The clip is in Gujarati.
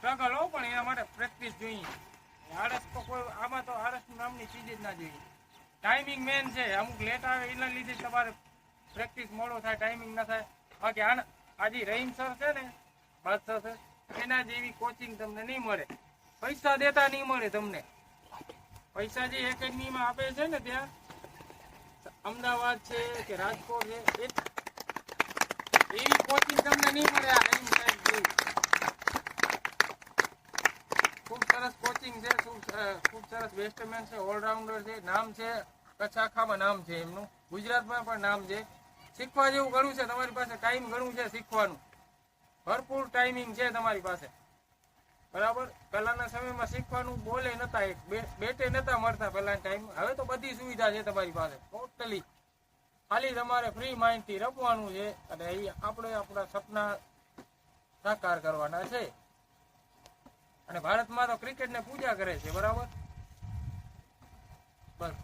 સ્ટ્રગલ હો, પણ એના માટે પ્રેક્ટિસ જોઈએ. આળસ તો કોઈ આમાં તો આળસ નામની ચીજ જ ના જોઈએ. ટાઈમિંગ મેન છે. અમુક લેટ આવે એના લીધે તમારે પ્રેક્ટિસ મોડો થાય, ટાઈમિંગ ના થાય. બાકી આજે રહીમ સર છે ને, બાદશાહ સર, એના જેવી કોચિંગ તમને નહીં મળે. પૈસા દેતા નહીં મળે તમને. પૈસા જે એકેડમીમાં આપે છે ને, ત્યાં અમદાવાદ છે કે રાજકોટ છે, એવી કોચિંગ તમને નહીં મળે. આ રહીમ સાહેબ જેવી ખૂબ સરસ કોચિંગ છે, ખૂબ સરસ બેસ્ટમેન છે, ઓલરાઉન્ડર છે, નામ છે કચ્છ આખામાં, નામ છે એમનું, ગુજરાતમાં પણ નામ છે. શીખવા જેવું ઘણું છે, તમારી પાસે ટાઈમ ઘણું છે શીખવાનું, ભરપૂર ટાઈમિંગ છે તમારી પાસે. બરાબર. પહેલાના સમયમાં શીખવાનું બોલે નતા, એક બેટે નતા મળતા પહેલાના ટાઈમ. હવે તો બધી સુવિધા છે તમારી પાસે ટોટલી. ખાલી તમારે ફ્રી માઇન્ડથી રમવાનું છે અને અહીં આપણે આપણા સપના સાકાર કરવાના છે. અને ભારતમાં તો ક્રિકેટને પૂજા કરે છે. બરાબર. બસ